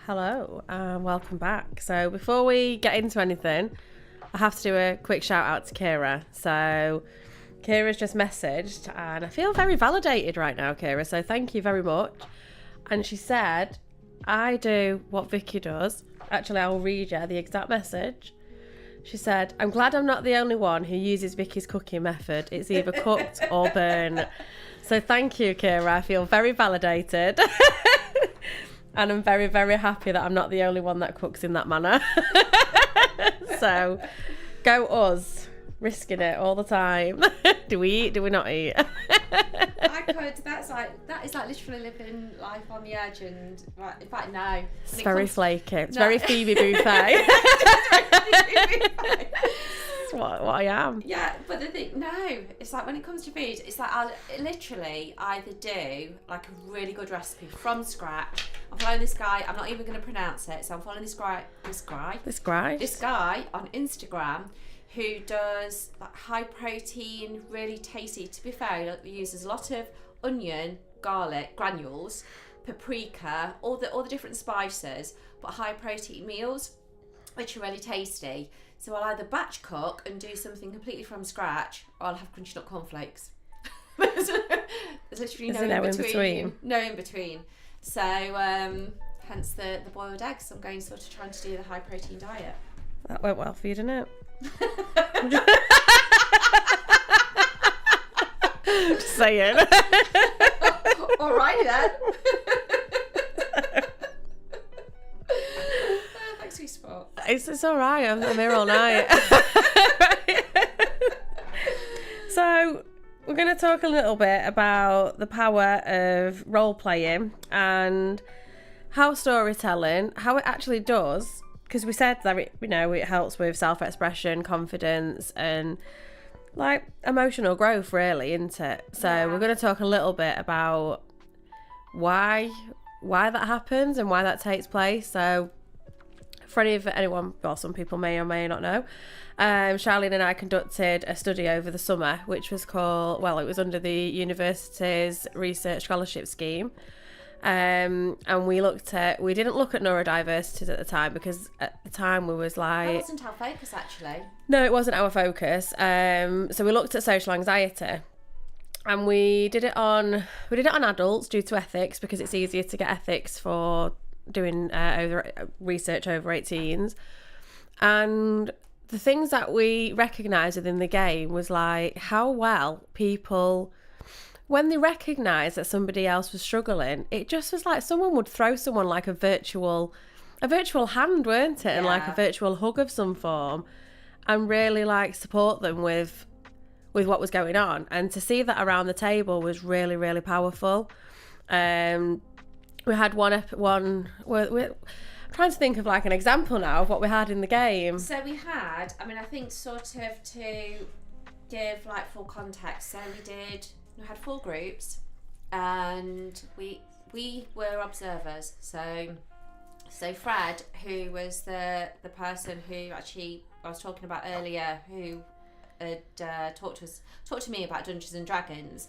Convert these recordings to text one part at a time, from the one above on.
Hello and welcome back. So before we get into anything, I have to do a quick shout out to Kira. So Kira's just messaged and I feel very validated right now, Kira. So thank you very much. And she said, I do what Vicky does. Actually, I'll read you the exact message. She said, I'm glad I'm not the only one who uses Vicky's cooking method. It's either cooked or burnt. So thank you, Kira. I feel very validated. And I'm very, very happy that I'm not the only one that cooks in that manner. So, go us. Risking it all the time. Do we eat? Do we not eat? I could. That is like literally living life on the edge, and right, in fact, no. It's very flaky. It's very Phoebe Buffet. That's what I am. Yeah, but the thing, no, it's like when it comes to food, it's like I'll literally either do like a really good recipe from scratch. I'm following this guy. I'm not even going to pronounce it, so I'm following this guy on Instagram who does like high protein, really tasty. To be fair, he uses a lot of onion, garlic granules, paprika, all the different spices, but high protein meals, which are really tasty. So I'll either batch cook and do something completely from scratch, or I'll have crunchy nut cornflakes. There's literally no in between. No in between. So hence the boiled eggs. I'm going sort of trying to do the high protein diet. That went well for you, didn't it? Just saying. Alrighty then. Thanks for your support. It's all right. I'm here all night. So we're going to talk a little bit about the power of role playing and how storytelling, how it actually does. Because we said that it helps with self-expression, confidence, and like emotional growth, really, isn't it? So We're going to talk a little bit about why that happens and why that takes place. So for anyone, well, some people may or may not know, Charlene and I conducted a study over the summer, which was called, it was under the university's research scholarship scheme. And we didn't look at neurodiversity at the time because at the time we was like... That wasn't our focus, actually. No, it wasn't our focus. So we looked at social anxiety. And we did it on adults due to ethics, because it's easier to get ethics for doing research over 18s. And the things that we recognised within the game was like how well people, when they recognised that somebody else was struggling, it just was like someone would throw someone like a virtual hand, weren't it? And like a virtual hug of some form, and really like support them with what was going on. And to see that around the table was really, really powerful. We had we're trying to think of like an example now of what we had in the game. So we had, I think sort of to give like full context, so we had 4 groups and we were observers. So Fred, who was the person who actually I was talking about earlier, who had talked to me about Dungeons and Dragons,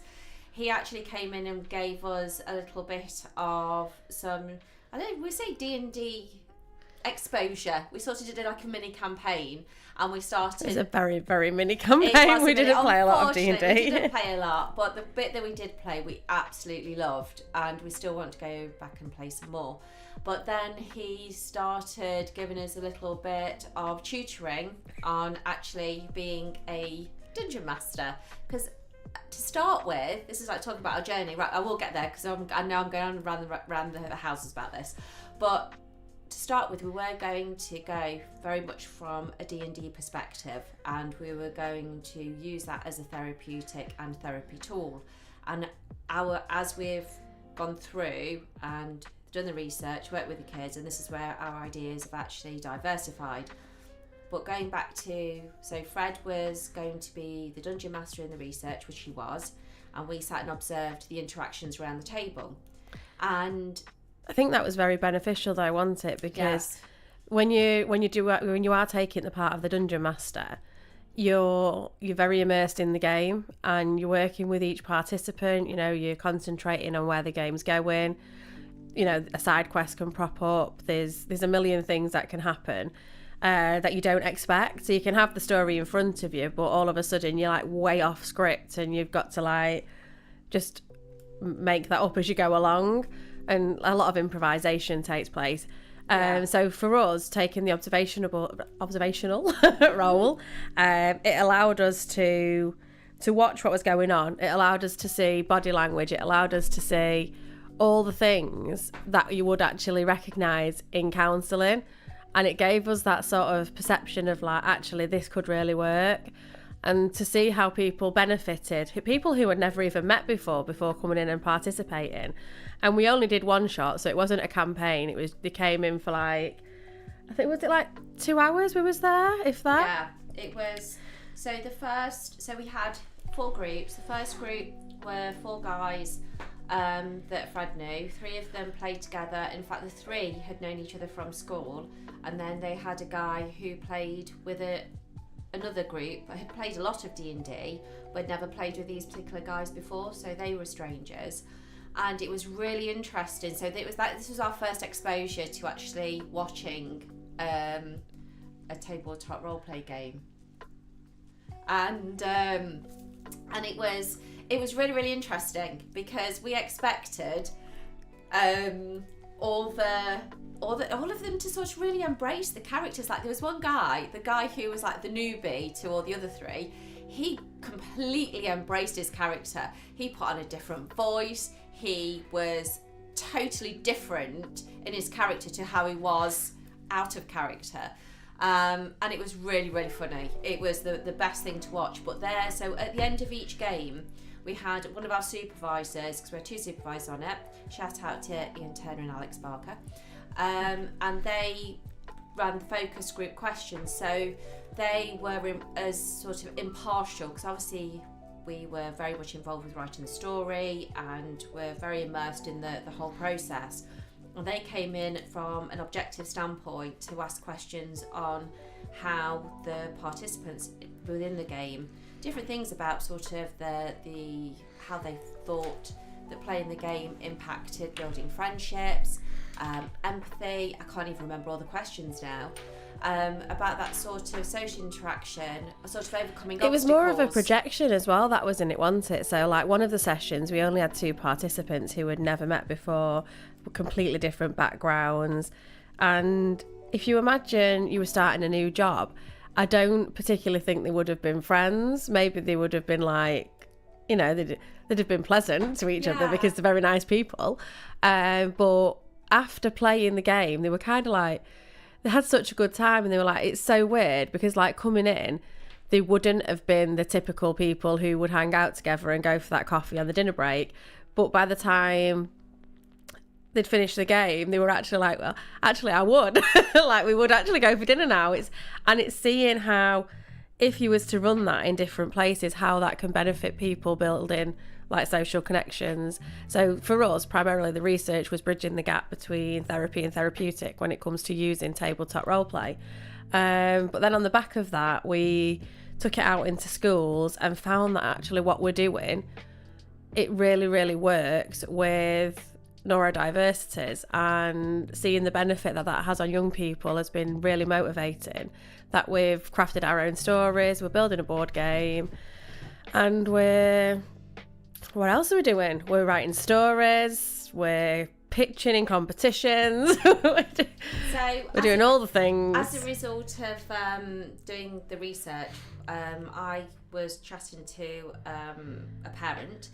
he actually came in and gave us a little bit of some, we say D&D exposure. We sort of did like a mini campaign, and we started... It was a very, very mini campaign. We didn't play a lot of D&D. We didn't play a lot, but the bit that we did play, we absolutely loved, and we still want to go back and play some more. But then he started giving us a little bit of tutoring on actually being a dungeon master, because to start with, this is like talking about our journey, right? I will get there because I know I'm going around the houses about this, but to start with, we were going to go very much from a D&D perspective, and we were going to use that as a therapeutic and therapy tool. And as we've gone through and done the research, worked with the kids, and this is where our ideas have actually diversified. But going back to, so Fred was going to be the dungeon master in the research, which he was, and we sat and observed the interactions around the table. And I think that was very beneficial though, wasn't it? Because when you are taking the part of the dungeon master, you're very immersed in the game and you're working with each participant, you're concentrating on where the game's going. you know, a side quest can prop up. There's a million things that can happen that you don't expect. So you can have the story in front of you, but all of a sudden you're like way off script, and you've got to like just make that up as you go along, and a lot of improvisation takes place. So for us, taking the observational role, it allowed us to watch what was going on. It allowed us to see body language. It allowed us to see all the things that you would actually recognise in counselling. And it gave us that sort of perception of like, actually, this could really work. And to see how people benefited, people who had never even met before coming in and participating. And we only did one shot, so it wasn't a campaign. They came in for like, I think, was it like 2 hours we was there, if that? Yeah, it was. So we had 4 groups. The first group were 4 guys that Fred knew. 3 of them played together. In fact, the 3 had known each other from school. And then they had a guy who played with another group that had played a lot of D&D, but had never played with these particular guys before, so they were strangers. And it was really interesting. So this was our first exposure to actually watching a tabletop roleplay game. And it was really, really interesting, because we expected all of them to sort of really embrace the characters. Like, there was one guy, the guy who was like the newbie to all the other 3, he completely embraced his character. He put on a different voice. He was totally different in his character to how he was out of character. And it was really, really funny. It was the best thing to watch. So at the end of each game, we had one of our supervisors, because we had 2 supervisors on it. Shout out to Ian Turner and Alex Barker. And they ran focus group questions, so they were as sort of impartial, because obviously we were very much involved with writing the story and were very immersed in the whole process. And they came in from an objective standpoint to ask questions on how the participants within the game, different things about sort of the how they thought that playing the game impacted building friendships, empathy. I can't even remember all the questions now. About that sort of social interaction, sort of overcoming obstacles. It was more of a projection as well, that was in it, wasn't it? So like one of the sessions, we only had 2 participants who had never met before, completely different backgrounds. And if you imagine you were starting a new job, I don't particularly think they would have been friends. Maybe they would have been like, you know, they'd have been pleasant to each other because they're very nice people. But after playing the game, they were kind of like, they had such a good time, and they were like, it's so weird, because like coming in, they wouldn't have been the typical people who would hang out together and go for that coffee on the dinner break. But by the time they'd finished the game, they were actually like, well, actually I would. Like, we would actually go for dinner now. It's seeing how, if you was to run that in different places, how that can benefit people building like social connections. So for us, primarily the research was bridging the gap between therapy and therapeutic when it comes to using tabletop roleplay. But then on the back of that, we took it out into schools and found that actually what we're doing, it really, really works with neurodiversities, and seeing the benefit that has on young people has been really motivating. That we've crafted our own stories, we're building a board game, and what else are we doing? We're writing stories, we're pitching in competitions. We're doing all the things. As a result of doing the research, I was chatting to a parent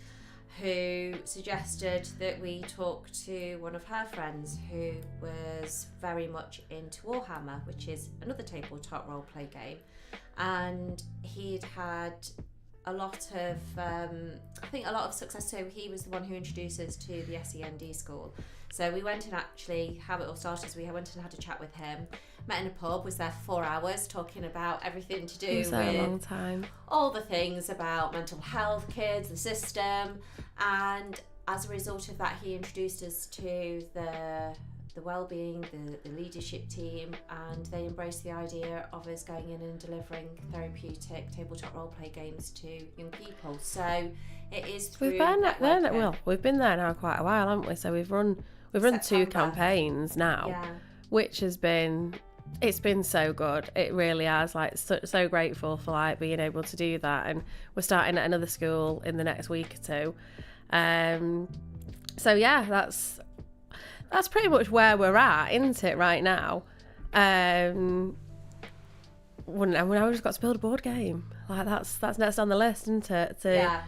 who suggested that we talk to one of her friends who was very much into Warhammer, which is another tabletop roleplay game, and he'd had a lot of success. So he was the one who introduced us to the SEND school. So we went and actually, how it all started is we went and had a chat with him, met in a pub, was there for 4 hours talking about everything to do with a long time, all the things about mental health, kids, the system. And as a result of that, he introduced us to the wellbeing, the leadership team, and they embraced the idea of us going in and delivering therapeutic tabletop roleplay games to young people. So it is through we've been there now quite a while, haven't we? So we've run We've run 2 September. campaigns now, Yeah. which has been, it's been so good. It really has. Like, so grateful for like being able to do that. And we're starting at another school in the next week or 2. So yeah, that's pretty much where we're at, isn't it, right now? When I just got to build a board game, like that's next on the list, isn't it? To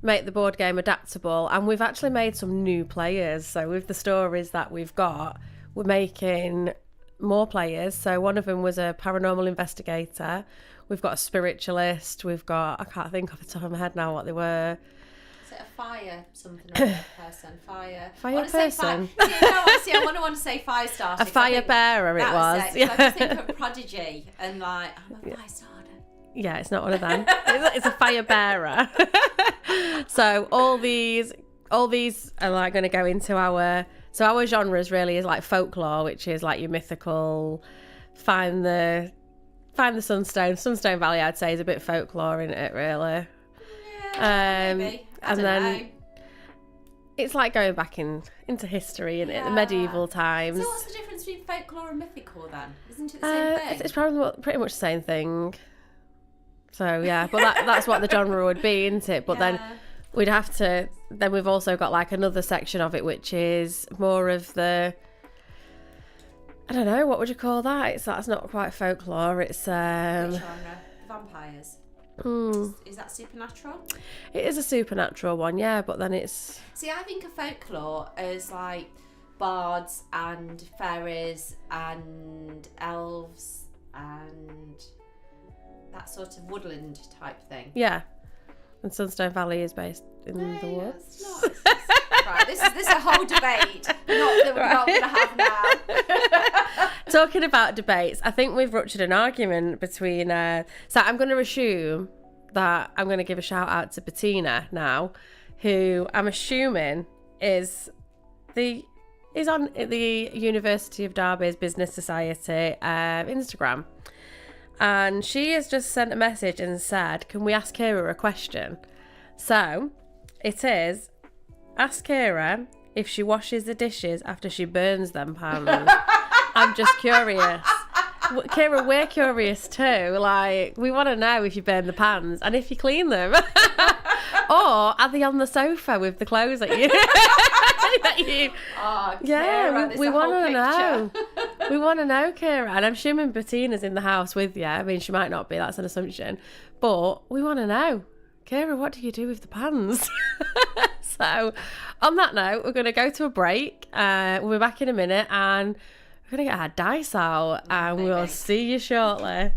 make the board game adaptable. And we've actually made some new players. So with the stories that we've got, we're making more players. So one of them was a paranormal investigator. We've got a spiritualist. We've got, I can't think off the top of my head now what they were. Is it a fire something or other person? Fire person? I want to say fire starter. A fire bearer it was. Yeah. I just think of Prodigy and like, I'm a fire starter. Yeah, it's not one of them. It's a fire bearer. So all these are like going to go into our genres really is like folklore, which is like your mythical, find the Sunstone Valley. I'd say is a bit folklore in it really. Yeah, maybe. And then it's like going back into history and the medieval times. So what's the difference between folklore and mythical then? Isn't it the same thing? It's probably pretty much the same thing. So yeah, but that's what the genre would be, isn't it? But then we'd have to. Then we've also got like another section of it, which is more of the. I don't know, what would you call that? That's not quite folklore. It's Which genre? Vampires. Is that supernatural? It is a supernatural one, yeah. But then it's. See, I think of folklore as like bards and fairies and elves and that sort of woodland type thing. Yeah, and Sunstone Valley is based in the woods. Right, this is a whole debate. Not that we're not going to have now. Talking about debates, I think we've ruptured an argument between. So I'm going to assume that I'm going to give a shout out to Bettina now, who I'm assuming is on the University of Derby's Business Society Instagram. And she has just sent a message and said, can we ask Kira a question? So it is, ask Kira if she washes the dishes after she burns them pans. I'm just curious. Kira, we're curious too. Like, we want to know if you burn the pans and if you clean them. Or are they on the sofa with the clothes that you... Oh, yeah, Kira, we want to know. We want to know, Kira. And I'm assuming Bettina's in the house with you. I mean, she might not be. That's an assumption. But we want to know. Kira, what do you do with the pans? So, on that note, we're going to go to a break. We'll be back in a minute and we're going to get our dice out and we'll see you shortly.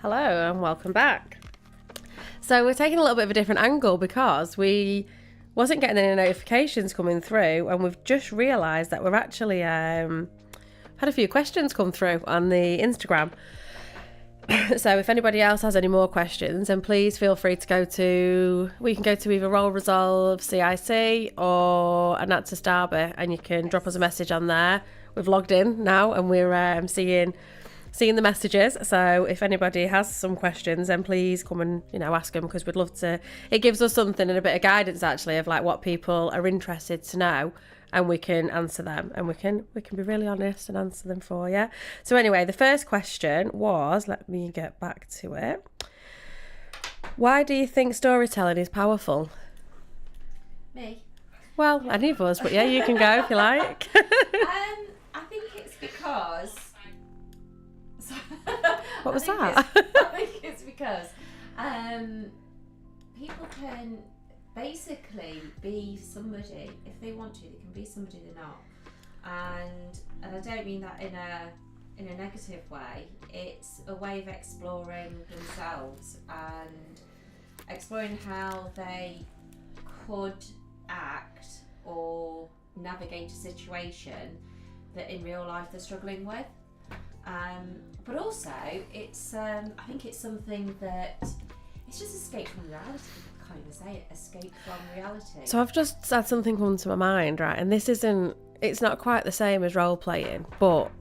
Hello and welcome back. So we're taking a little bit of a different angle because we wasn't getting any notifications coming through, and we've just realised that we've actually had a few questions come through on the Instagram. So if anybody else has any more questions, then please feel free to we can go to either Roll Resolve CIC or Anatsis Derby, and you can drop us a message on there. We've logged in now and we're seeing the messages. So if anybody has some questions, then please come and ask them, because we'd love to. It gives us something and a bit of guidance actually of like what people are interested to know, and we can answer them, and we can be really honest and answer them for you. So anyway, the first question was, let me get back to it. Why do you think storytelling is powerful? Me. Well, any of us, but yeah, you can go if you like. I think it's because. What was that? I think it's because people can basically be somebody if they want to. They can be somebody they're not, and I don't mean that in a negative way. It's a way of exploring themselves and exploring how they could act or navigate a situation that in real life they're struggling with. But also, it's I think it's something that it's just escape from reality. Can't even say it. Escape from reality. So I've just had something come to my mind, right? And it's not quite the same as role playing, but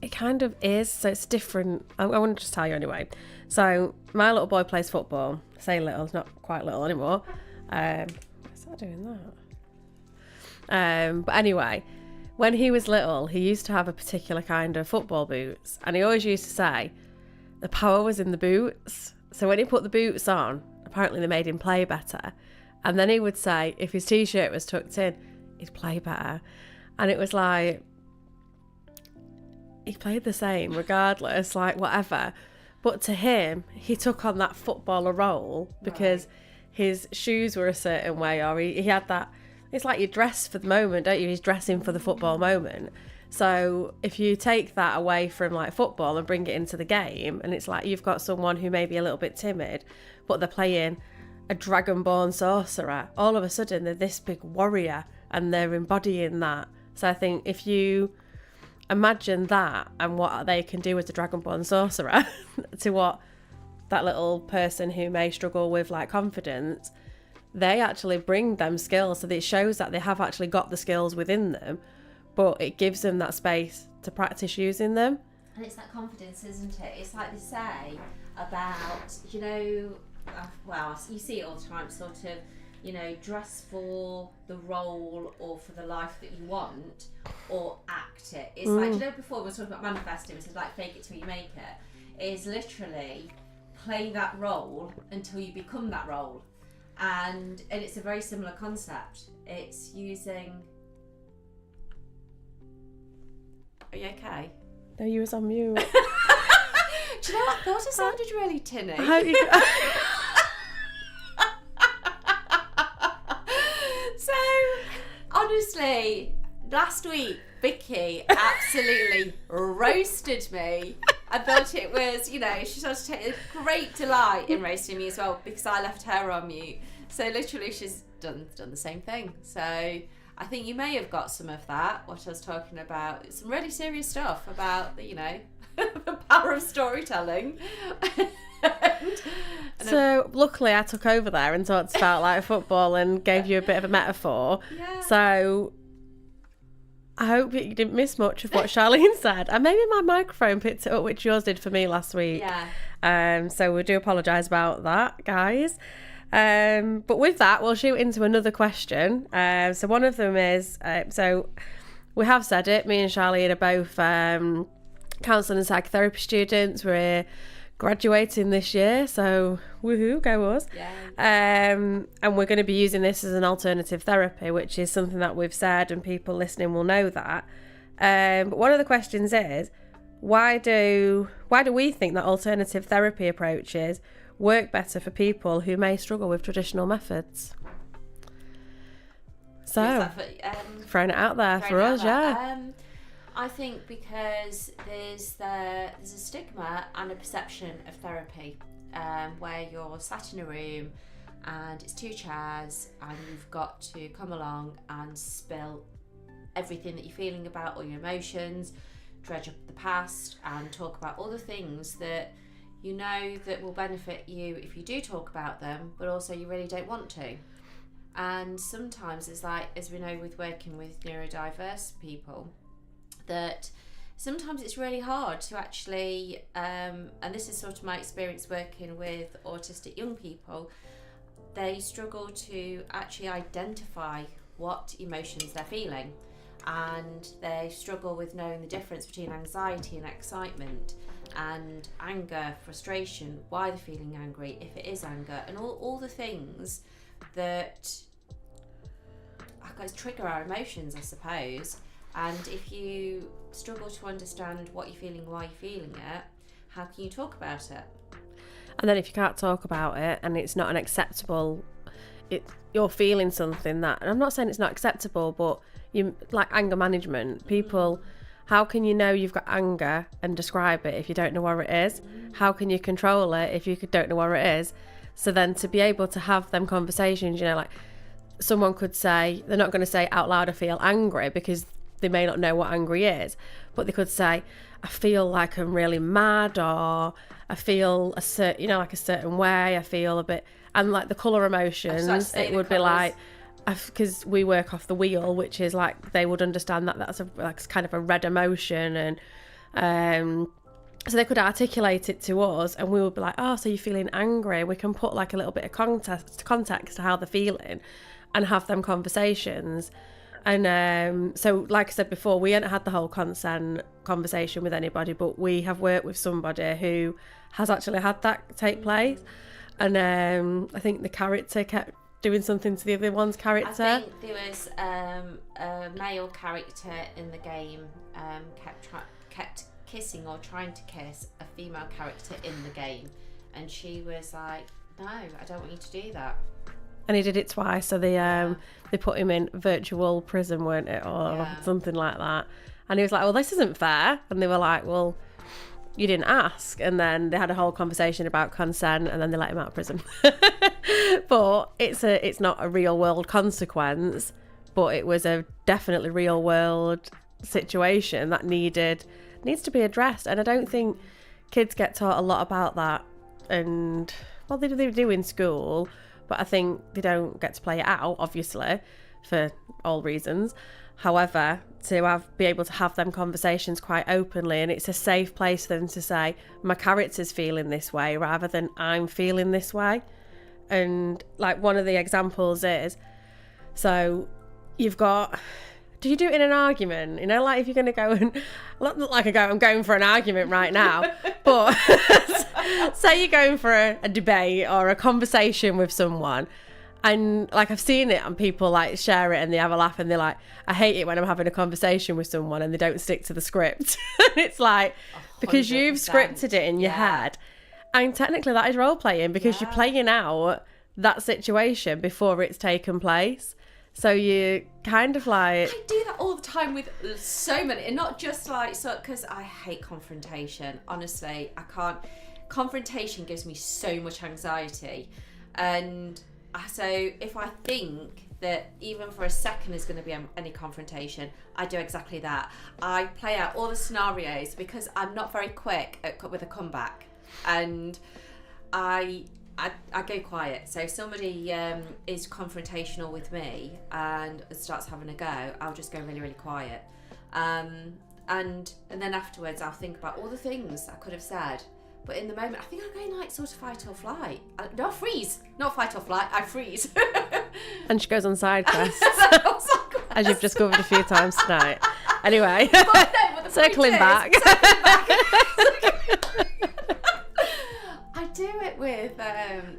it kind of is. So it's different. I want to just tell you anyway. So my little boy plays football. I say little, it's not quite little anymore. Why is that doing that? But anyway, when he was little, he used to have a particular kind of football boots, and he always used to say the power was in the boots. So when he put the boots on, apparently they made him play better. And then he would say if his t-shirt was tucked in, he'd play better. And it was like, he played the same regardless, like whatever. But to him, he took on that footballer role because his shoes were a certain way, or he had that. It's like you dress for the moment, don't you? He's dressing for the football moment. So if you take that away from like football and bring it into the game, and it's like you've got someone who may be a little bit timid, but they're playing a dragonborn sorcerer, all of a sudden they're this big warrior and they're embodying that. So I think if you imagine that and what they can do as a dragonborn sorcerer to what that little person who may struggle with like confidence, they actually bring them skills, so that it shows that they have actually got the skills within them, but it gives them that space to practice using them. And it's that confidence, isn't it? It's like they say about, well, you see it all the time, sort of, dress for the role or for the life that you want, or act it. It's like, before we were talking about manifesting, it's like fake it till you make it. It is literally play that role until you become that role. And it's a very similar concept. It's using. Are you okay? No, you was on mute. Do you know what? I thought it sounded really tinny. So, honestly, last week Vicky absolutely roasted me. I thought it was, she started to take a great delight in roasting me as well, because I left her on mute. So literally she's done the same thing. So I think you may have got some of that, what I was talking about. Some really serious stuff about the, the power of storytelling. So luckily I took over there and talked about like football and gave you a bit of a metaphor. Yeah. So I hope you didn't miss much of what Charlene said. And maybe my microphone picked it up, which yours did for me last week. Yeah. So we do apologise about that, guys. But with that, we'll shoot into another question. So one of them is, so we have said it, me and Charlene are both counselling and psychotherapy students. We're graduating this year, so woohoo, go us. Yeah. And we're going to be using this as an alternative therapy, which is something that we've said and people listening will know that. But one of the questions is, why do we think that alternative therapy approaches work better for people who may struggle with traditional methods? So, throwing it out there for us, yeah. I think because there's a stigma and a perception of therapy, where you're sat in a room and it's 2 chairs and you've got to come along and spill everything that you're feeling about, all your emotions, dredge up the past and talk about all the things that you know that will benefit you if you do talk about them, but also you really don't want to. And sometimes it's like, as we know with working with neurodiverse people, that sometimes it's really hard to actually, and this is sort of my experience working with autistic young people, they struggle to actually identify what emotions they're feeling. And they struggle with knowing the difference between anxiety and excitement, and anger, frustration, why they're feeling angry, if it is anger, and all the things that I guess trigger our emotions, I suppose. And if you struggle to understand what you're feeling, why you're feeling it, how can you talk about it? And then if you can't talk about it and it's not an acceptable, you're feeling something that, and I'm not saying it's not acceptable, but you like anger management, people, how can you know you've got anger and describe it if you don't know what it is? How can you control it if you don't know what it is? So then to be able to have them conversations, you know, like someone could say, they're not going to say out loud, I feel angry, because they may not know what angry is, but they could say, I feel like I'm really mad, or I feel a certain, you know, like a certain way, I feel a bit, and like the colour emotions, it would be like, because we work off the wheel, which is like, they would understand that that's like kind of a red emotion, and so they could articulate it to us, and we would be like, oh, so you're feeling angry, we can put like a little bit of context to how they're feeling and have them conversations. And so like I said before, we hadn't had the whole consent conversation with anybody, but we have worked with somebody who has actually had that take place. And I think the character kept doing something to the other one's character. I think there was a male character in the game kept kissing or trying to kiss a female character in the game, and she was like, no, I don't want you to do that. And he did it twice, so they put him in virtual prison, weren't it, or something like that. And he was like, well, this isn't fair. And they were like, well, you didn't ask. And then they had a whole conversation about consent, and then they let him out of prison. But it's not a real world consequence, but it was a definitely real world situation that needs to be addressed. And I don't think kids get taught a lot about that. And well, they do in school, but I think they don't get to play it out, obviously, for all reasons. However, to be able to have them conversations quite openly, and it's a safe place for them to say, my character's feeling this way, rather than I'm feeling this way. And like one of the examples is, so you've got, do you do it in an argument? You know, like if you're going to go and, not like I'm going for an argument right now, but say you're going for a debate or a conversation with someone, and like I've seen it and people like share it and they have a laugh and they're like, I hate it when I'm having a conversation with someone and they don't stick to the script. And it's like, 100%. Because you've scripted it in your head. And technically that is role playing, because you're playing out that situation before it's taken place. So you kind of like... I do that all the time with so many, and not just like, so because I hate confrontation. Honestly, I can't. Confrontation gives me so much anxiety. And so if I think that even for a second there's going to be any confrontation, I do exactly that. I play out all the scenarios because I'm not very quick with a comeback. And I go quiet. So if somebody is confrontational with me and starts having a go, I'll just go really, really quiet. And then afterwards I'll think about all the things I could have said. But in the moment, I think I'm going like sort of fight or flight. No, freeze. Not fight or flight, I freeze. And she goes on side quests. As you've discovered a few times tonight. Anyway, circling back. I do it with,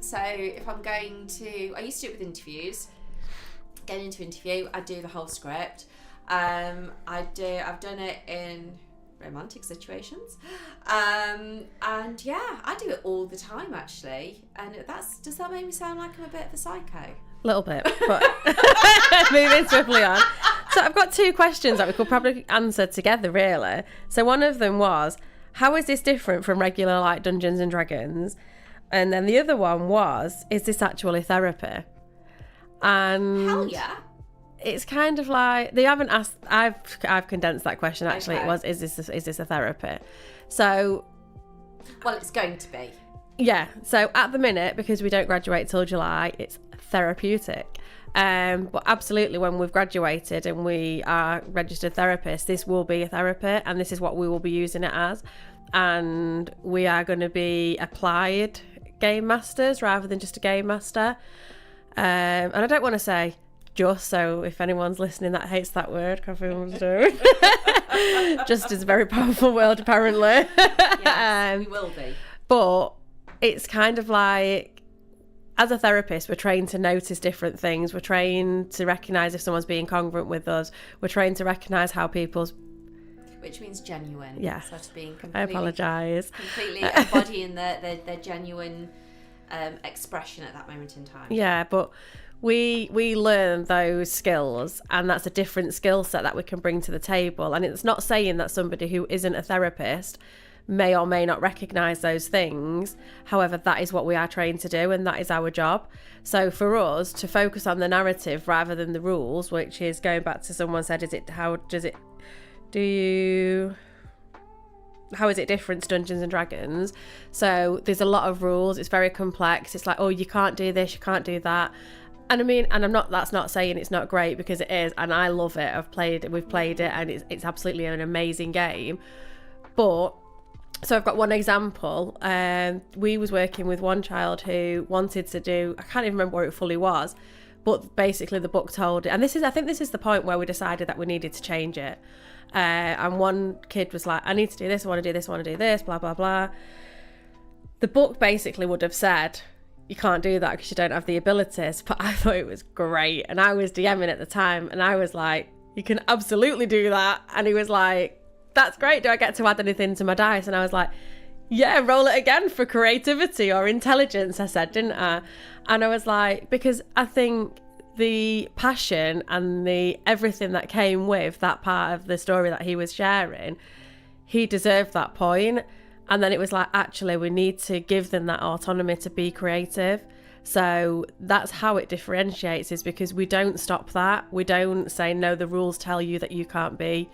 so if I'm going to, I used to do it with interviews. Getting into interview, I do the whole script. I've done it in romantic situations. And yeah, I do it all the time actually. And does that make me sound like I'm a bit of a psycho? A little bit, but moving swiftly on. So I've got two questions that we could probably answer together, really. So one of them was, how is this different from regular like Dungeons and Dragons? And then the other one was, is this actually therapy? And Hell yeah. it's kind of like they haven't asked. I've condensed that question. Actually, Okay. It was, is this a therapy? So Well, it's going to be. yeah. So at the minute, because we don't graduate till July, it's therapeutic. But absolutely, when we've graduated and we are registered therapists, this will be a therapy, and this is what we will be using it as. And we are going to be applied game masters rather than just a game master. And I don't want to say just, so if anyone's listening that hates that word, coffee ones do. Just is a very powerful word, apparently. Yes, we will be. But it's kind of like, as a therapist, we're trained to notice different things. We're trained to recognise if someone's being congruent with us. We're trained to recognise how people's... Which means genuine. Yeah. So to being I completely, apologise. completely embodying their genuine expression at that moment in time. Yeah, but we learn those skills, and that's a different skill set that we can bring to the table. And it's not saying that somebody who isn't a therapist may or may not recognise those things. However, that is what we are trained to do, and that is our job. So for us to focus on the narrative rather than the rules, which is going back to someone said, how is it different to Dungeons and Dragons? So there's a lot of rules. It's very complex. It's like, oh, you can't do this, you can't do that. And I mean, and that's not saying it's not great, because it is, and I love it. We've played it, and it's absolutely an amazing game. But so I've got one example. We was working with one child who wanted to do, I can't even remember where it fully was, but basically the book told it. And I think this is the point where we decided that we needed to change it. And one kid was like, I need to do this, I want to do this, I want to do this, blah, blah, blah. The book basically would have said, you can't do that because you don't have the abilities. But I thought it was great. And I was DMing at the time, and I was like, you can absolutely do that. And he was like, that's great. Do I get to add anything to my dice? And I was like, yeah, roll it again for creativity or intelligence, I said, didn't I? And I was like, because I think the passion and the everything that came with that part of the story that he was sharing, he deserved that point. And then it was like, actually, we need to give them that autonomy to be creative. So that's how it differentiates, is because we don't stop that. We don't say, no, the rules tell you that you can't do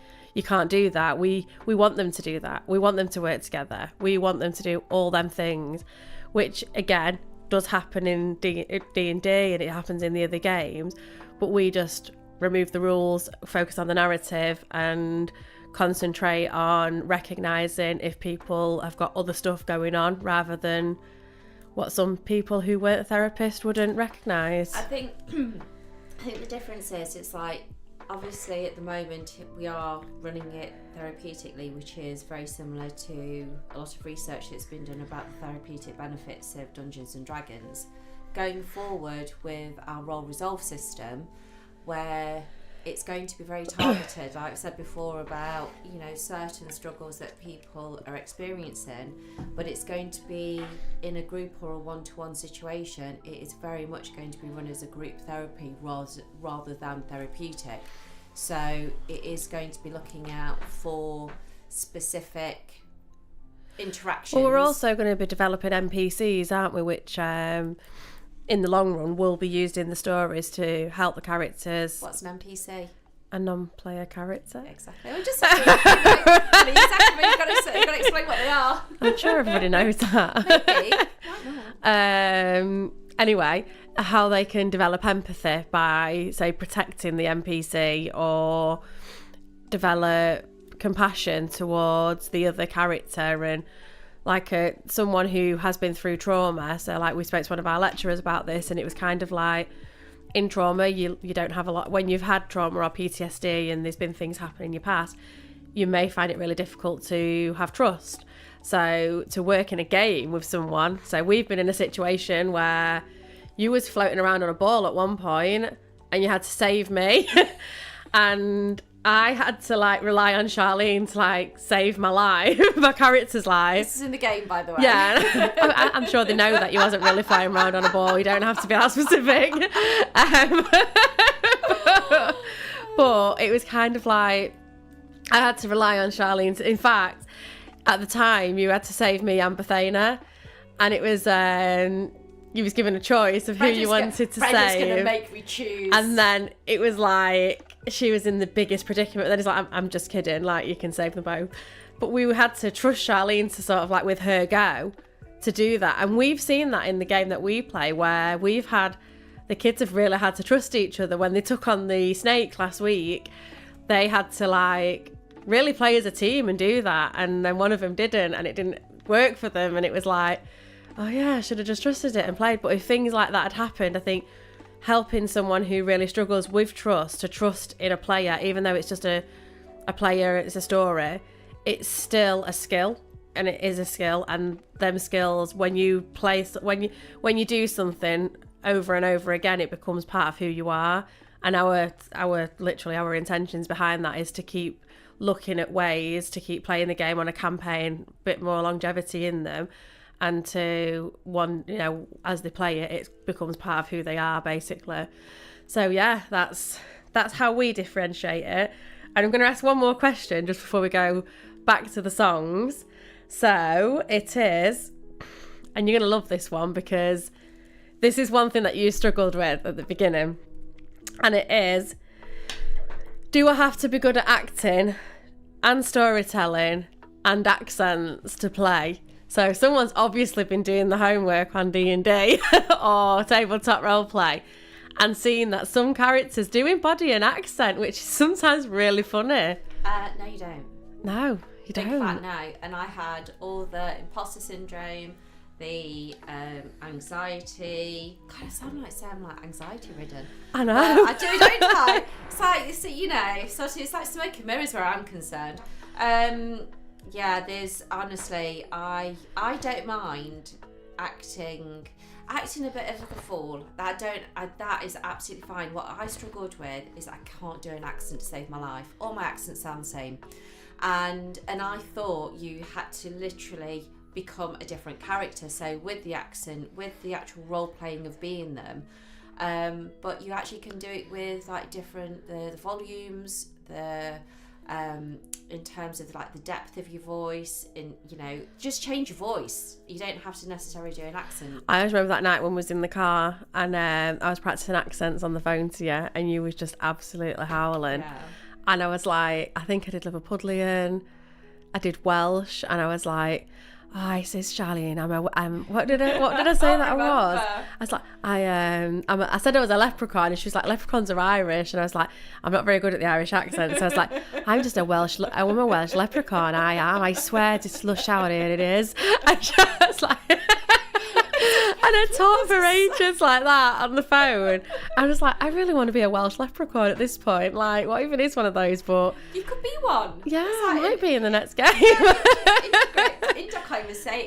that. We want them to do that. We want them to work together. We want them to do all them things, which again does happen in D&D, and it happens in the other games. But we just remove the rules, focus on the narrative, and concentrate on recognising if people have got other stuff going on, rather than what some people who weren't therapists wouldn't recognise. I think the difference is, it's like, obviously at the moment we are running it therapeutically, which is very similar to a lot of research that's been done about the therapeutic benefits of Dungeons and Dragons. Going forward with our role resolve system, where it's going to be very targeted, like I said before, about, you know, certain struggles that people are experiencing, but it's going to be in a group or a one-to-one situation. It is very much going to be run as a group therapy rather than therapeutic. So it is going to be looking out for specific interactions. Well, we're also going to be developing NPCs, aren't we, which in the long run will be used in the stories to help the characters. What's an NPC? A non-player character. Exactly. We're just saying, exactly, but you've got to explain what they are. I'm sure everybody knows that. Maybe. Why not? Anyway, how they can develop empathy by, say, protecting the NPC, or develop compassion towards the other character, and like someone who has been through trauma. So like we spoke to one of our lecturers about this, and it was kind of like, in trauma, you don't have a lot. When you've had trauma or PTSD and there's been things happen in your past, you may find it really difficult to have trust. So to work in a game with someone, so we've been in a situation where you was floating around on a ball at one point and you had to save me and I had to like rely on Charlene to like save my life, my character's life. This is in the game, by the way. Yeah, I'm sure they know that you wasn't really flying around on a ball. You don't have to be that specific. But it was kind of like I had to rely on Charlene. In fact, at the time, you had to save me and Bethana, and it was you was given a choice of who you wanted to Fred save. was going to make me choose. And then it was like she was in the biggest predicament. Then it's like, I'm just kidding. Like, you can save them both. But we had to trust Charlene to sort of like with her go to do that. And we've seen that in the game that we play, where we've had the kids have really had to trust each other. When they took on the snake last week, they had to like really play as a team and do that. And then one of them didn't, and it didn't work for them. And it was like, oh yeah, I should have just trusted it and played. But if things like that had happened, I think helping someone who really struggles with trust to trust in a player, even though it's just a player, it's a story, it's still a skill, and it is a skill. And them skills, when you play, when you do something over and over again, it becomes part of who you are. And our intentions behind that is to keep looking at ways to keep playing the game on a campaign, a bit more longevity in them, and to as they play it, it becomes part of who they are, basically. So yeah, that's how we differentiate it. And I'm going to ask one more question just before we go back to the songs. So it is, and you're going to love this one because this is one thing that you struggled with at the beginning, and it is, do I have to be good at acting and storytelling and accents to play? So someone's obviously been doing the homework on D&D or tabletop roleplay and seeing that some characters do embody an accent, which is sometimes really funny. No, you don't. No, you don't. Big fat no. And I had all the imposter syndrome, the anxiety. God, I sound like anxiety ridden. I know. I do, don't I? It's like, it's like smoke and mirrors where I'm concerned. Yeah, there's honestly, I don't mind acting a bit of a fool. That is absolutely fine. What I struggled with is I can't do an accent to save my life. All my accents sound the same, and I thought you had to literally become a different character. So with the accent, with the actual role playing of being them, but you actually can do it with like different the volumes, in terms of like the depth of your voice, just change your voice. You don't have to necessarily do an accent. I just remember that night when we was in the car and I was practicing accents on the phone to you, and you was just absolutely howling. Yeah. And I was like, I think I did Liverpudlian, I did Welsh, and I was like, I says Charlene, what did I say that I was? I was like, I said I was a leprechaun, and she was like, leprechauns are Irish, and I was like, I'm not very good at the Irish accent, so I was like, I'm just a Welsh leprechaun, I swear to slush out here it is. And she was like, and I talked for ages like that on the phone. I was like, I really want to be a Welsh leprechaun at this point. Like, what even is one of those? But you could be one. Yeah, I might be in the next game.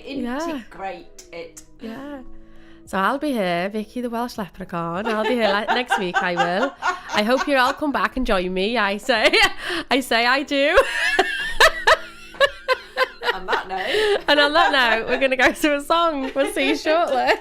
Integrate it. Yeah. So I'll be here, Vicky the Welsh leprechaun. I'll be here next week. I will. I hope you all come back and join me. I say I do. On that note. And on that note, we're going to go to a song. We'll see you shortly.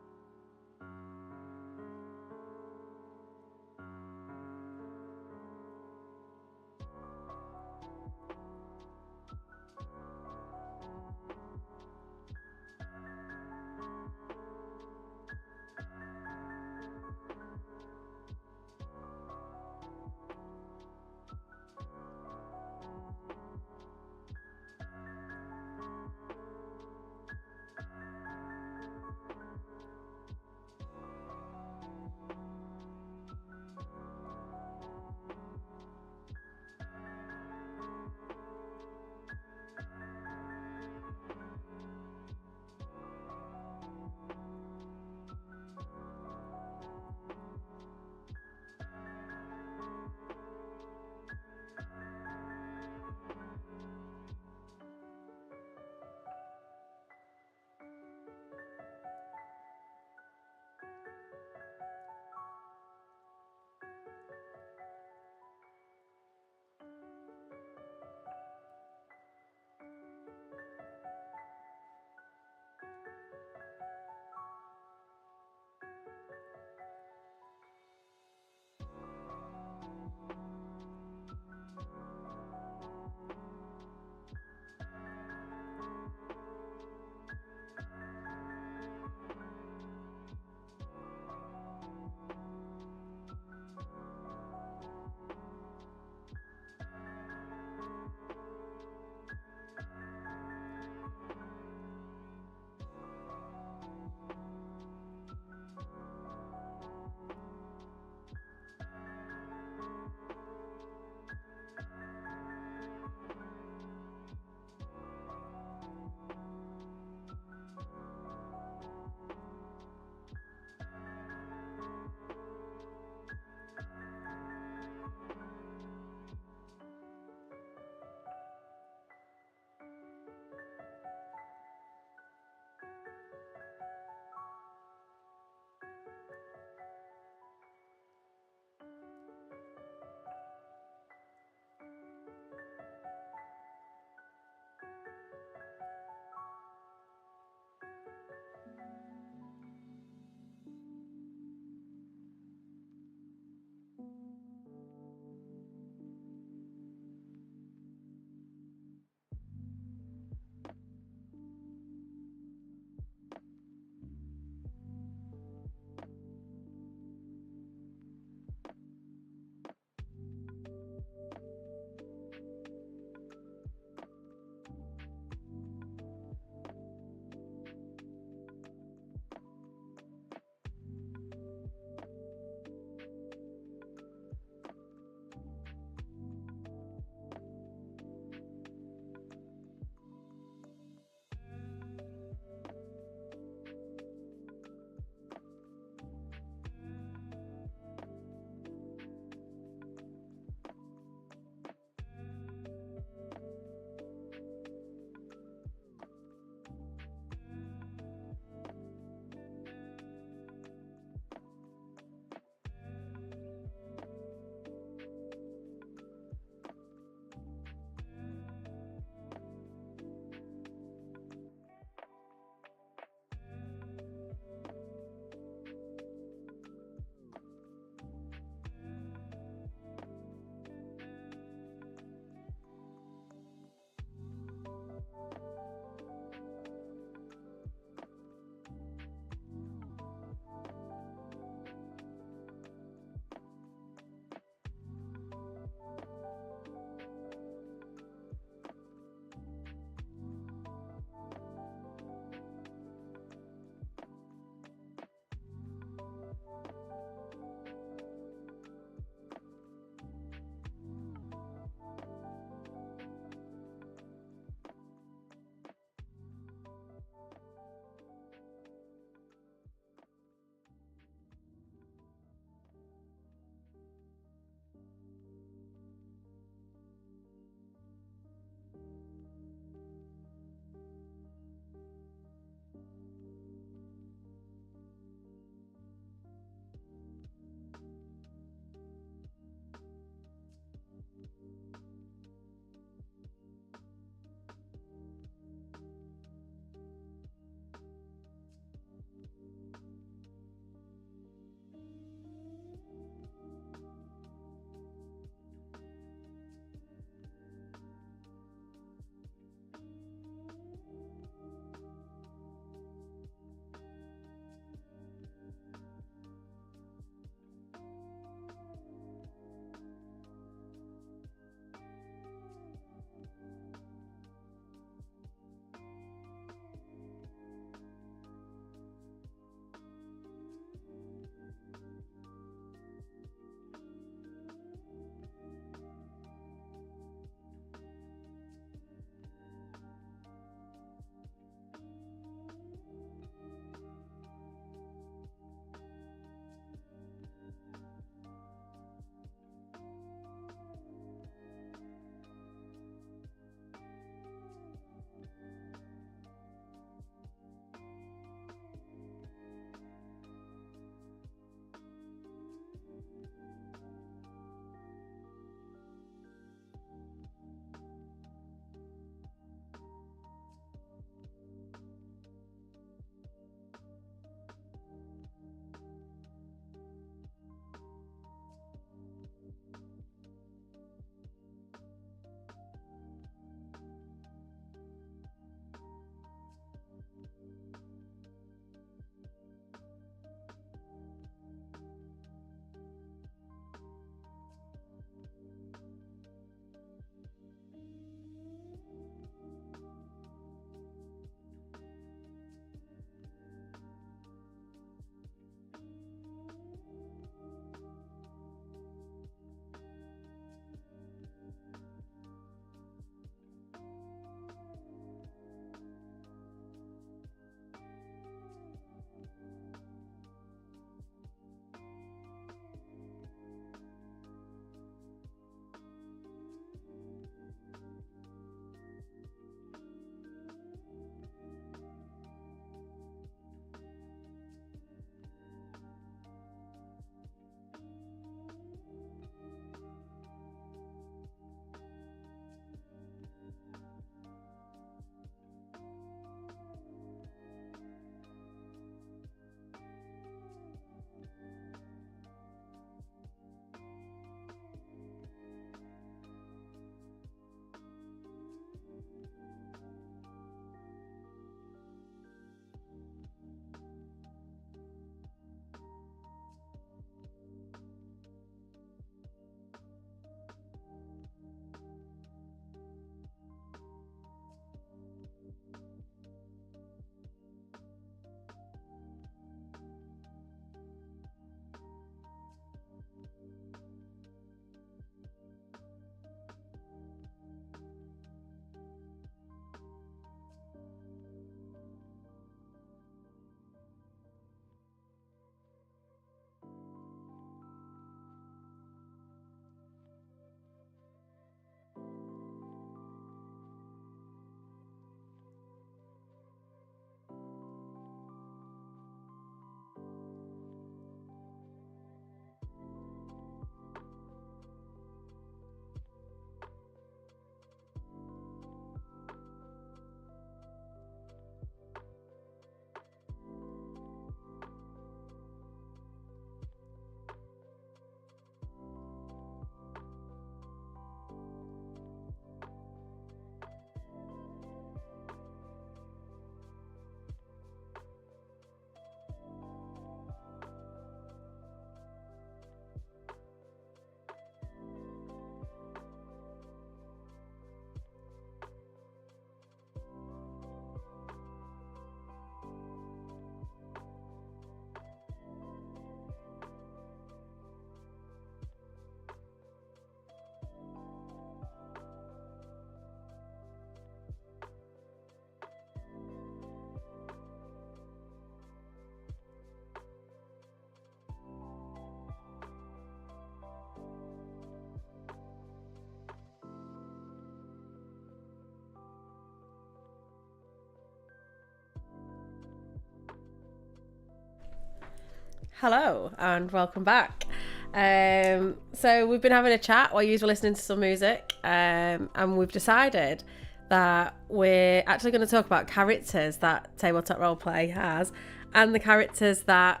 Hello and welcome back. So we've been having a chat while you were listening to some music, and we've decided that we're actually going to talk about characters that Tabletop Roleplay has, and the characters that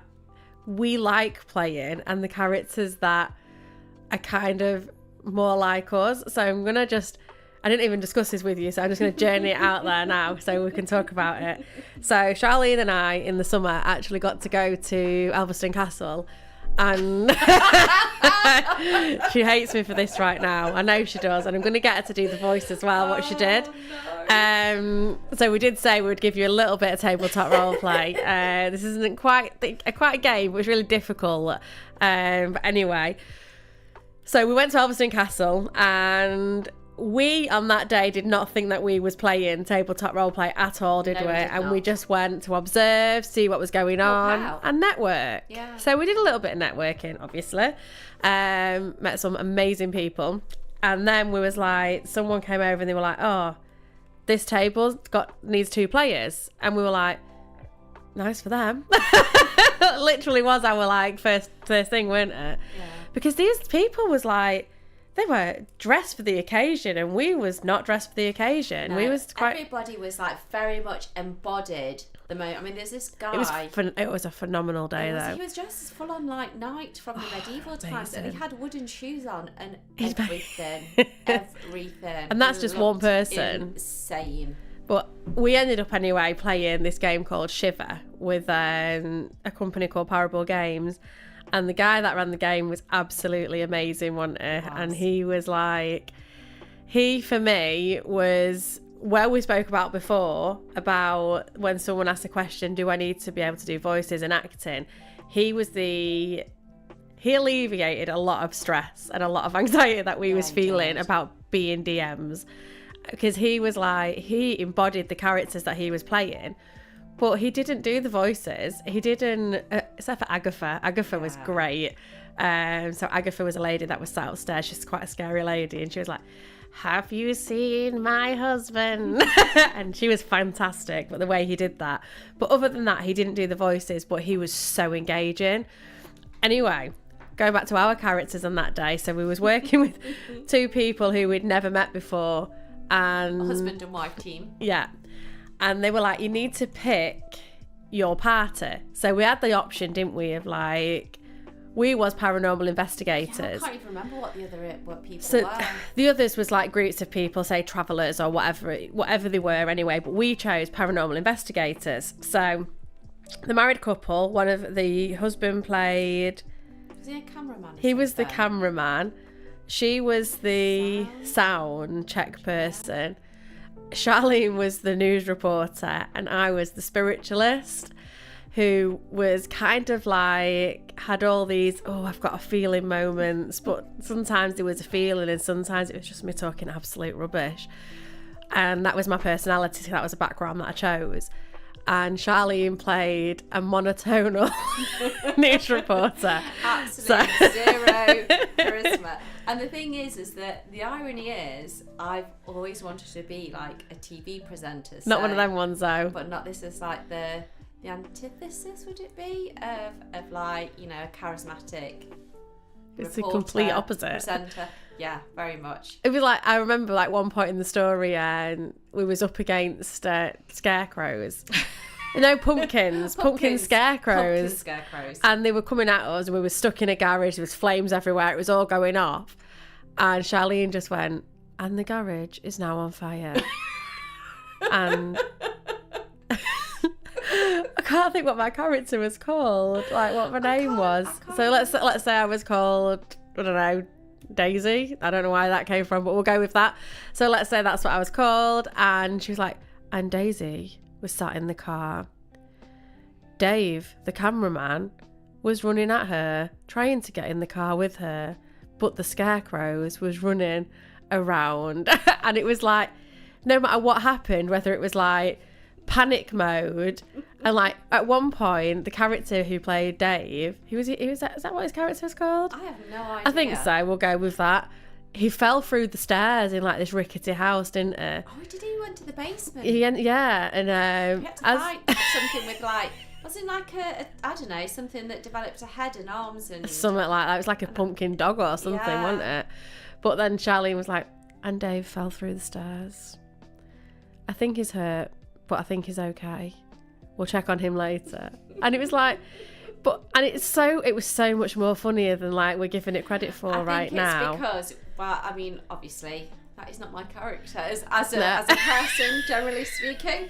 we like playing, and the characters that are kind of more like us. So I'm going to I didn't even discuss this with you, so I'm just going to journey it out there now so we can talk about it. So Charlene and I, in the summer, actually got to go to Elveston Castle, and she hates me for this right now. I know she does, and I'm going to get her to do the voice as well, what she did. No. So we did say we would give you a little bit of tabletop role play. This isn't quite a game, but it's really difficult. But anyway, so we went to Elveston Castle, and we on that day did not think that we was playing tabletop roleplay at all, did we? And we just went to observe, see what was going on, and network. Yeah. So we did a little bit of networking, obviously. Met some amazing people, and then we was like, someone came over and they were like, "Oh, this table needs 2 players," and we were like, "Nice for them." Literally was our like first thing, weren't it? Yeah. Because these people was like, they were dressed for the occasion, and we was not dressed for the occasion. No, we was quite. Everybody was like very much embodied the moment. I mean, there's this guy. It was a phenomenal day, though. He was dressed as full on like knight from the medieval times, and he had wooden shoes on and everything, everything. And that's just one person. Insane. But we ended up anyway playing this game called Shiver with a company called Parable Games. And the guy that ran the game was absolutely amazing, wasn't he? Yes. And he was like, for me, was where we spoke about before, about when someone asked a question, do I need to be able to do voices and acting? He alleviated a lot of stress and a lot of anxiety that we was feeling about being DMs. Because he was like, he embodied the characters that he was playing. But he didn't do the voices. He didn't, except for Agatha. Agatha was great. So Agatha was a lady that was sat upstairs. She's quite a scary lady. And she was like, "Have you seen my husband?" And she was fantastic, but the way he did that. But other than that, he didn't do the voices, but he was so engaging. Anyway, going back to our characters on that day. So we was working with 2 people who we'd never met before. And Husband and wife team. Yeah. And they were like, you need to pick your party. So we had the option, didn't we, of like, we was paranormal investigators. Yeah, I can't even remember what people were. The others was like groups of people, say travellers or whatever they were anyway. But we chose paranormal investigators. So the married couple, one of the husband played... Was he a cameraman? He was the cameraman. She was the sound check person. Charlene was the news reporter, and I was the spiritualist, who was kind of like, had all these, I've got a feeling moments, but sometimes there was a feeling and sometimes it was just me talking absolute rubbish. And that was my personality, so that was a background that I chose. And Charlene played a monotonal news reporter. Absolutely zero charisma. And the thing is that the irony is, I've always wanted to be like a TV presenter. Not one of them ones though. But not, this is like the antithesis, would it be, of like, you know, a charismatic It's reporter, the complete opposite. Presenter. Yeah, very much. It was like, I remember like one point in the story, and we was up against scarecrows. No, pumpkins. Pumpkin scarecrows. And they were coming at us, and we were stuck in a garage. There was flames everywhere. It was all going off. And Charlene just went, "And the garage is now on fire." And I can't think what my character was called, like what my name was. So let's say I was called, I don't know, Daisy. I don't know why that came from, but we'll go with that. So let's say that's what I was called. And she was like, and Daisy was sat in the car. Dave, the cameraman, was running at her, trying to get in the car with her, but the scarecrows was running around. And it was like, no matter what happened, whether it was like panic mode, and like at one point the character who played Dave, is that what his character was called? I have no idea. I think so, we'll go with that. he fell through the stairs in like this rickety house, didn't he? Oh, did he went to the basement? Yeah, and We had to find something with like, wasn't like I don't know, something that developed a head and arms and something like that. It was like a pumpkin dog or something, wasn't it? But then Charlene was like, and Dave fell through the stairs. I think he's hurt, but I think he's okay. We'll check on him later. And it was like, it was so much more funnier than like we're giving it credit for right now. Because, well, I mean, obviously that is not my character as a person, generally speaking.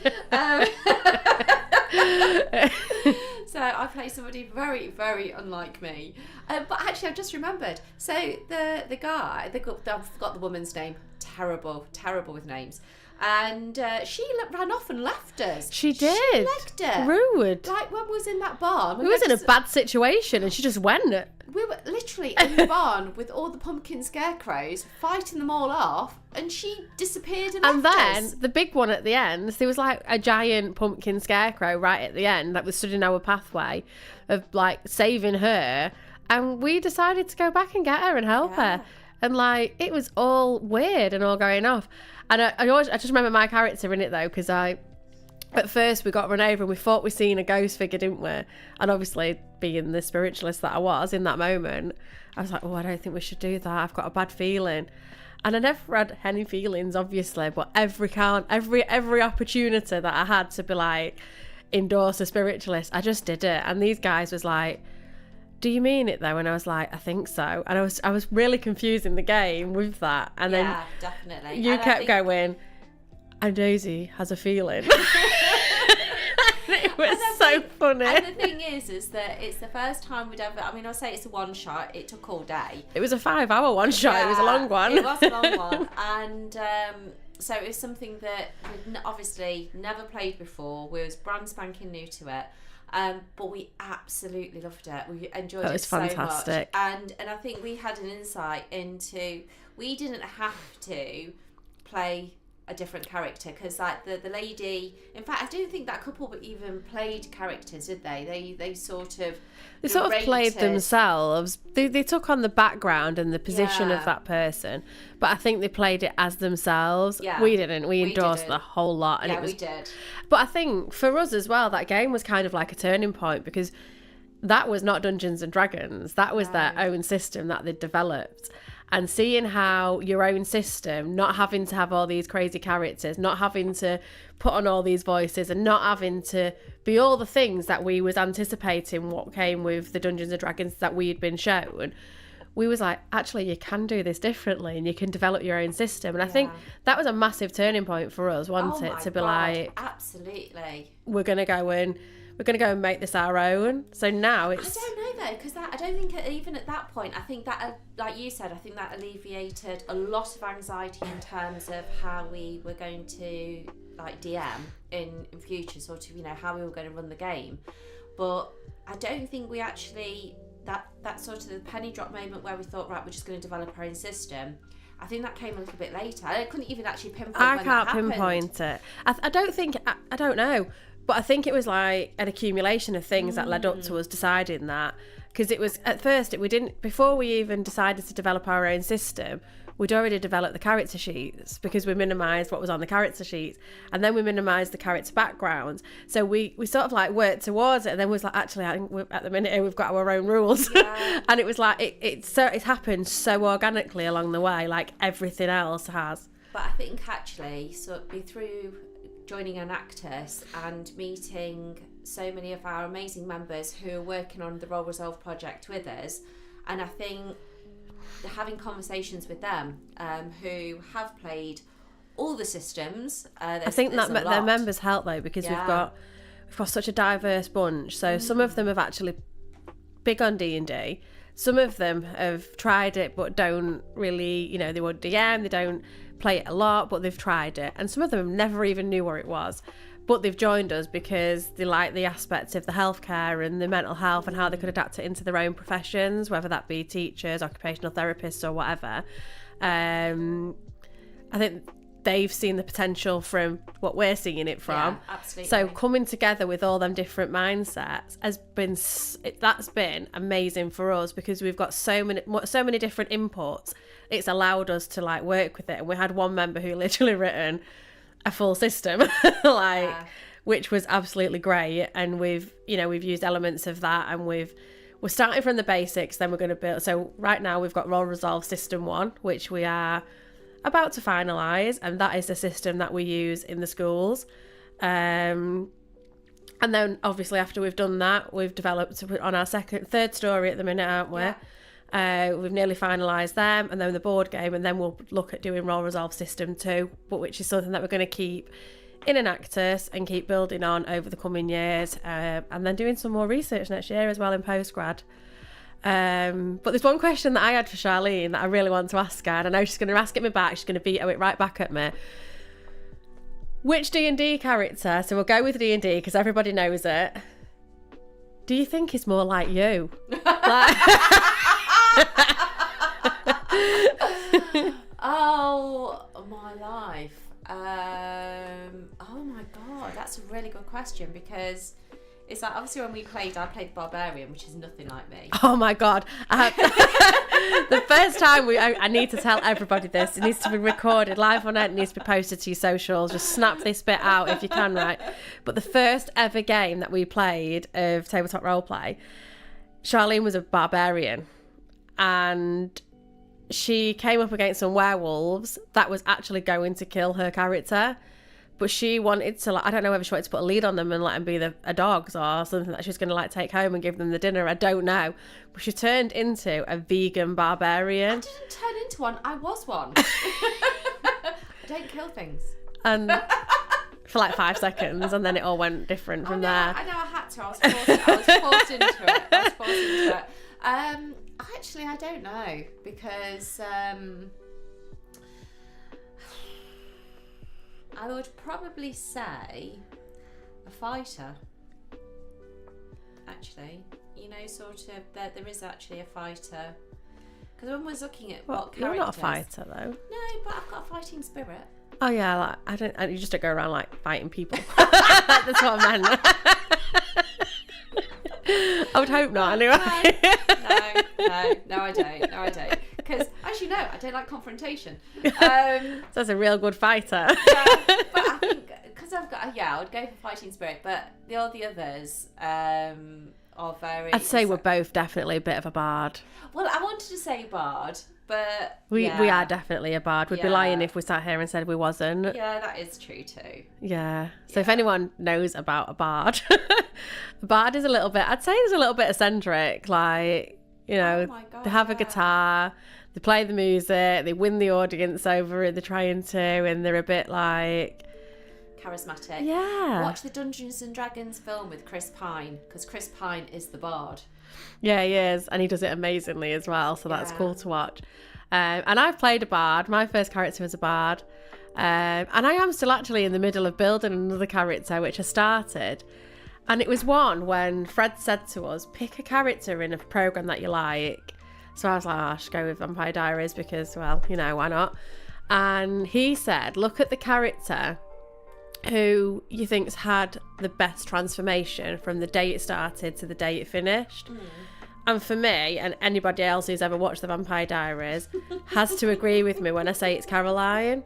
So I play somebody very, very unlike me. But actually, I've just remembered. So the guy, I've got the woman's name. Terrible with names. And she ran off and left us. She did. She legged her. Rude. Like when we was in that barn. We was in a bad situation and she just went. We were literally in the barn with all the pumpkin scarecrows, fighting them all off, and she disappeared and left then us. The big one at the end, there was like a giant pumpkin scarecrow right at the end that was stood in our pathway of like saving her, and we decided to go back and get her and help her. And like it was all weird and all going off. And I just remember my character in it though, because at first we got run over and we thought we seen a ghost figure, didn't we? And obviously, being the spiritualist that I was in that moment, I was like, oh, I don't think we should do that. I've got a bad feeling. And I never had any feelings, obviously, but every opportunity that I had to be like, endorse a spiritualist, I just did it. And these guys was like, do you mean it though? And I was like, I think so. And I was really confusing the game with that. And then definitely. You kept going, and Daisy has a feeling. It was so funny. And the thing is that it's the first time we'd ever, I mean, I'll say it's a one shot. It took all day. It was a 5-hour one shot. It was a long one. It was a long one. And so it was something that we'd obviously never played before. We was brand spanking new to it. But we absolutely loved it. We enjoyed it so fantastic. much. And I think we had an insight into, we didn't have to play a different character because like the lady, in fact I don't think that couple even played characters, did they? They sort of played themselves. They took on the background and the position of that person, but I think they played it as themselves. We didn't. We endorsed the whole lot, and we did. But I think for us as well, that game was kind of like a turning point because that was not Dungeons and Dragons. That was their own system that they'd developed. And seeing how your own system, not having to have all these crazy characters, not having to put on all these voices and not having to be all the things that we was anticipating what came with the Dungeons and Dragons that we'd been shown, we was like, actually, you can do this differently and you can develop your own system. And I think that was a massive turning point for us, wasn't it? To be like, absolutely. We're going to go and make this our own. So now it's... I don't know though, because I don't think even at that point, I think that, like you said, I think that alleviated a lot of anxiety in terms of how we were going to like DM in future, sort of, you know, how we were going to run the game. But I don't think we actually, that sort of the penny drop moment where we thought, right, we're just going to develop our own system. I think that came a little bit later. I couldn't even actually pinpoint when that happened. I can't pinpoint it. I don't know. But I think it was like an accumulation of things that led up to us deciding that. Because it was, at first, before we even decided to develop our own system, we'd already developed the character sheets because we minimised what was on the character sheets. And then we minimised the character backgrounds. So we sort of like worked towards it. And then we was like, actually, I think at the minute we've got our own rules. Yeah. And it was like, it's happened so organically along the way, like everything else has. But I think actually, through joining Enactus and meeting so many of our amazing members who are working on the Roll Resolve project with us, and I think having conversations with them who have played all the systems. I think that their members help though, because we've got such a diverse bunch. So some of them have actually big on D&D. Some of them have tried it but don't really, they won't DM, they don't play it a lot, but they've tried it. And some of them never even knew where it was. But they've joined us because they like the aspects of the healthcare and the mental health and how they could adapt it into their own professions, whether that be teachers, occupational therapists or whatever. I think they've seen the potential from what we're seeing it from. Yeah, absolutely. So coming together with all them different mindsets that's been amazing for us, because we've got so many different inputs. It's allowed us to like work with it, and we had one member who literally written a full system which was absolutely great. And we've used elements of that, and we're starting from the basics, then we're going to build. So right now we've got Role Resolve System 1, which we are about to finalise, and that is the system that we use in the schools. And then obviously after we've done that, we've developed on our third story at the minute, aren't we? Yeah. We've nearly finalised them, and then the board game, and then we'll look at doing Role Resolve System 2, but which is something that we're going to keep in Enactus and keep building on over the coming years, and then doing some more research next year as well in postgrad. But there's one question that I had for Charlene that I really want to ask her, and I know she's going to ask it me back. She's going to veto it right back at me. Which D&D character, so we'll go with D&D because everybody knows it, do you think is more like you? Oh, my life. Oh my god, that's a really good question, because it's like, obviously when I played Barbarian, which is nothing like me. Oh my god. The first time I need to tell everybody this. It needs to be recorded live on it. It needs to be posted to your socials. Just snap this bit out if you can, right? But the first ever game that we played of tabletop roleplay, Charlene was a barbarian, and she came up against some werewolves that was actually going to kill her character. But she wanted to, like, I don't know whether she wanted to put a lead on them and let them be a dogs or something that she was going to like take home and give them the dinner. I don't know. But she turned into a vegan barbarian. I didn't turn into one. I was one. I don't kill things. And for like 5 seconds, and then it all went different from there. I know I had to. I was forced into it. Actually, I don't know, because I would probably say a fighter. Actually, sort of that there is actually a fighter. Because when we're looking at what characters, you're not a fighter though. No, but I've got a fighting spirit. Oh yeah, like, you just don't go around like fighting people. That's what I meant. I would hope not, anyway. No, I don't. Because, as you know, I don't like confrontation. So that's a real good fighter. Yeah, but I think, because I would go for fighting spirit, but all the others are very... I'd say we're both definitely a bit of a bard. Well, I wanted to say bard, but... We are definitely a bard. We'd be lying if we sat here and said we wasn't. Yeah, that is true too. Yeah. So if anyone knows about a bard, a bard is a little bit, I'd say it's a little bit eccentric. Like, oh my God, they have a guitar, they play the music, they win the audience over it, they're trying to, and they're a bit like... charismatic. Yeah. Watch the Dungeons and Dragons film with Chris Pine, because Chris Pine is the bard. Yeah, he is, and he does it amazingly as well, so that's cool to watch. And I've played a bard. My first character was a bard, and I am still actually in the middle of building another character, which I started. And it was one when Fred said to us, pick a character in a programme that you like. So I was like, I should go with Vampire Diaries because, well, why not? And he said, look at the character who you think's had the best transformation from the day it started to the day it finished. And for me, and anybody else who's ever watched the Vampire Diaries has to agree with me when I say it's Caroline.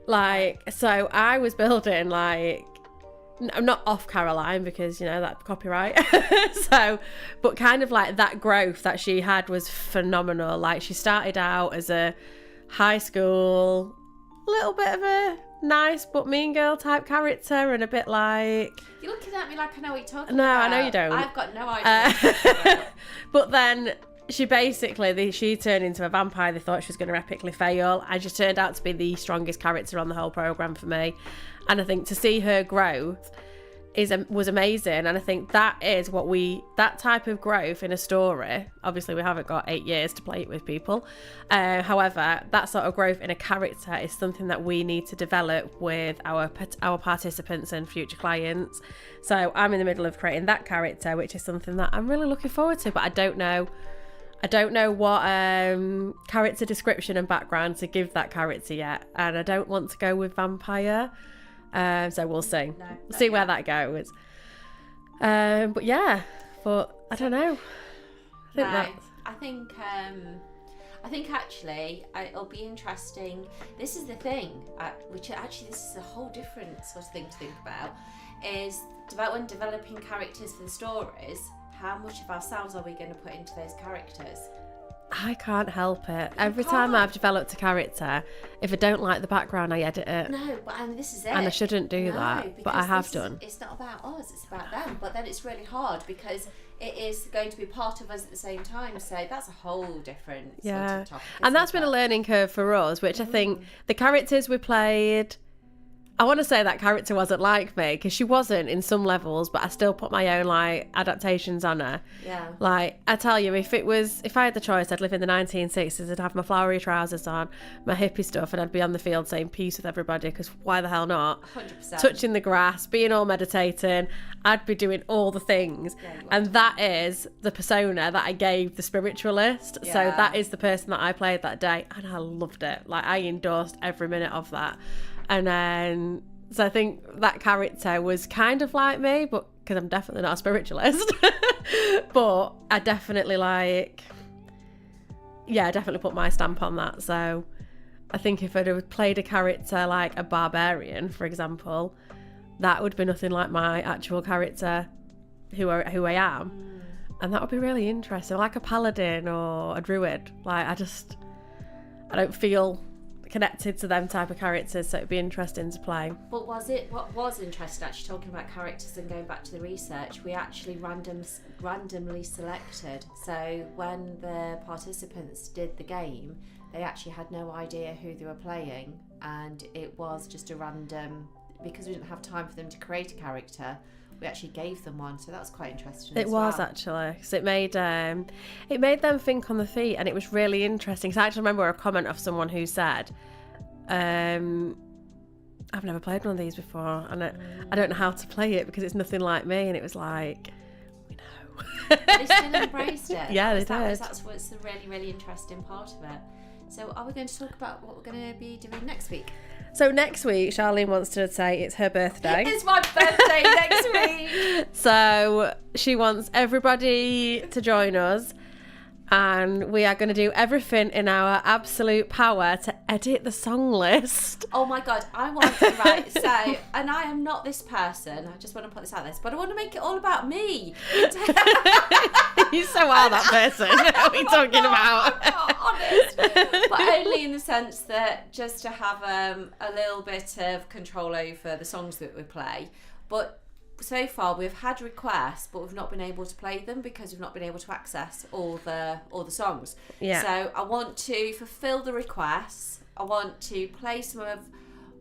Like, so I was building, like, I'm not off Caroline because, that copyright. But kind of like that growth that she had was phenomenal. Like, she started out as a high school, little bit of a nice but mean girl type character, and a bit like... You're looking at me like I know what you're talking no, about. I know you don't. I've got no idea. But then she basically, she turned into a vampire. They thought she was going to epically fail, and she turned out to be the strongest character on the whole programme for me. And I think to see her growth was amazing, and I think that is that type of growth in a story, obviously we haven't got 8 years to play it with people, however, that sort of growth in a character is something that we need to develop with our participants and future clients. So I'm in the middle of creating that character, which is something that I'm really looking forward to, but I don't know I don't know what character description and background to give that character yet, and I don't want to go with vampire. So we'll see. See where that goes. But yeah, but I don't know. I think actually it'll be interesting. This is the thing, which actually this is a whole different sort of thing to think about, is when developing characters for the stories, how much of ourselves are we going to put into those characters? I can't help it. Every time I've developed a character, if I don't like the background, I edit it. No, and this is it. And I shouldn't do that, but I have done. It's not about us, it's about them. But then it's really hard because it is going to be part of us at the same time. So that's a whole different sort of topic. And that's been a learning curve for us, which I think the characters we played, I want to say that character wasn't like me, because she wasn't in some levels, but I still put my own like adaptations on her. Yeah. Like, I tell you, if I had the choice, I'd live in the 1960s, I'd have my flowery trousers on, my hippie stuff, and I'd be on the field saying peace with everybody, because why the hell not? 100%. Touching the grass, being all meditating, I'd be doing all the things. And that is the persona that I gave the spiritualist. Yeah. So that is the person that I played that day, and I loved it. Like, I endorsed every minute of that. And then, so I think that character was kind of like me, but because I'm definitely not a spiritualist, but I definitely I definitely put my stamp on that. So I think if I'd have played a character like a barbarian, for example, that would be nothing like my actual character, who I am. And that would be really interesting, like a paladin or a druid. Like, I don't feel connected to them type of characters, so it'd be interesting to play. But what was interesting, actually, talking about characters and going back to the research, we actually randomly selected. So when the participants did the game, they actually had no idea who they were playing, and it was just a random, because we didn't have time for them to create a character, we actually gave them one. So that's quite interesting. It was actually, because it made them think on the feet, and it was really interesting. Because I actually remember a comment of someone who said, "I've never played one of these before, and I don't know how to play it because it's nothing like me." And it was like, we know. They still embraced it. Yeah, they did. That's what's the really, really interesting part of it. So are we going to talk about what we're going to be doing next week? So next week, Charlene wants to say it's her birthday. It's my birthday next week. So she wants everybody to join us, and we are going to do everything in our absolute power to edit the song list. Oh my God, I want to write, so, and I am not this person, I just want to put this out there, but I want to make it all about me. You so are that person. What are we talking about? I'm not honest. But only in the sense that just to have a little bit of control over the songs that we play. But so far we've had requests, but we've not been able to play them because we've not been able to access all the songs. Yeah. So I want to fulfill the requests. I want to play some of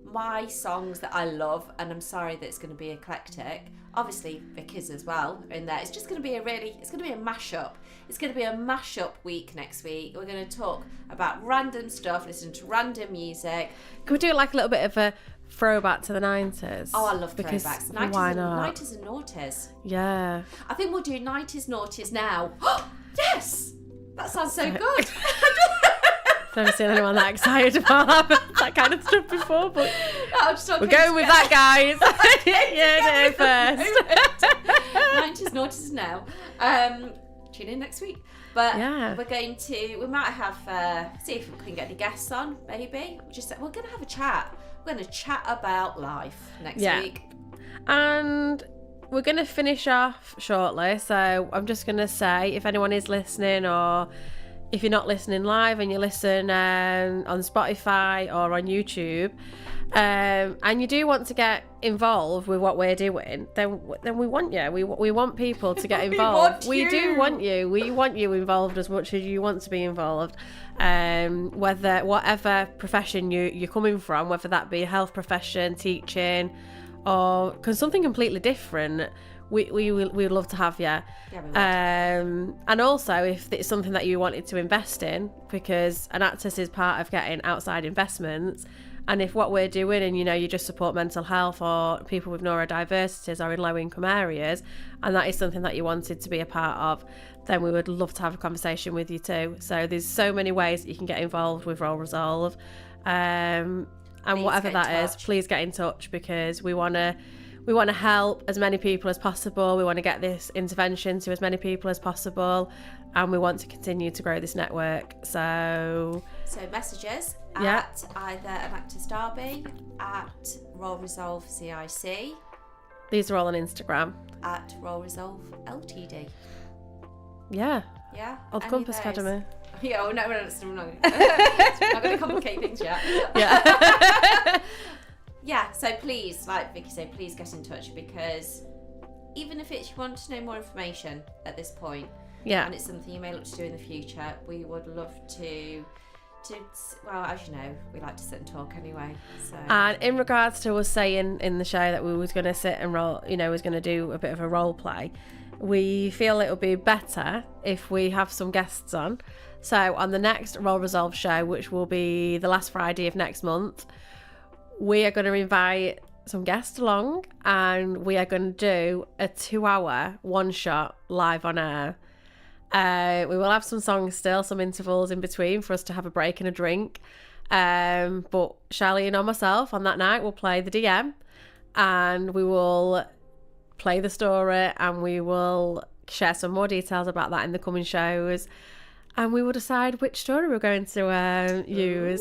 my songs that I love, and I'm sorry that it's going to be eclectic. Obviously Vicky's as well in there. It's just going to be a mashup. It's going to be a mashup week next week. We're going to talk about random stuff, listen to random music. Can we do like a little bit of a throwback to the 90s? Oh, I love throwbacks. 90s why not? 90s and noughties. Yeah. I think we'll do 90s, noughties now. Yes! That sounds so good. I've never seen anyone that excited about that kind of stuff before, but we're going with that, guys. Yeah, first. 90s, noughties now. Tune in next week. But we might have, see if we can get any guests on, maybe. We're going to have a chat. We're going to chat about life next week. And we're going to finish off shortly. So I'm just going to say, if anyone is listening, or if you're not listening live and you listen on Spotify or on YouTube, and you do want to get involved with what we're doing, then we want you. We want people to get involved. We do want you. We want you involved as much as you want to be involved. Whatever profession you're coming from, whether that be a health profession, teaching, or cause something completely different, we would love to have you. Yeah, we would. And also, if it's something that you wanted to invest in, because an Actis is part of getting outside investments, And if what we're doing and, you know, you just support mental health or people with neurodiversities or in low income areas, and that is something that you wanted to be a part of, then we would love to have a conversation with you too. So there's so many ways that you can get involved with Role Resolve. And whatever that is, please get in touch, because we want to help as many people as possible. We want to get this intervention to as many people as possible, and we want to continue to grow this network. So messages at either Enactus Derby, at Role Resolve CIC. These are all on Instagram. At Role Resolve LTD. Yeah. Yeah. Old Compass Academy. Yeah, oh, no, we're not going to complicate things yet. Yeah. Yeah, so please, like Vicky said, please get in touch, because even if you want to know more information at this point, and it's something you may look to do in the future, we would love to well, as you know, we like to sit and talk anyway. So. And in regards to us saying in the show that we was going to sit and was going to do a bit of a role play, we feel it would be better if we have some guests on. So on the next Role Resolve show, which will be the last Friday of next month, we are going to invite some guests along, and we are going to do a 2-hour one-shot live on air. We will have some songs still, some intervals in between for us to have a break and a drink. But Charlene or myself on that night will play the DM, and we will play the story, and we will share some more details about that in the coming shows. And we will decide which story we're going to use.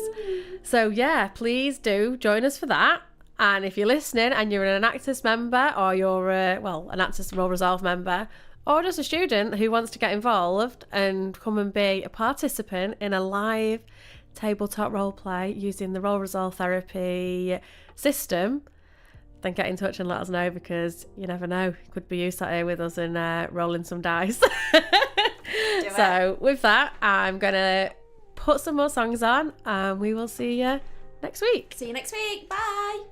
So yeah, please do join us for that. And if you're listening and you're an Enactus member, or you're an Enactus Role Resolve member, or just a student who wants to get involved and come and be a participant in a live tabletop role play using the Role Resolve therapy system, then get in touch and let us know, because you never know, it could be you sat here with us and rolling some dice. So with that, I'm going to put some more songs on, and we will see you next week. See you next week. Bye.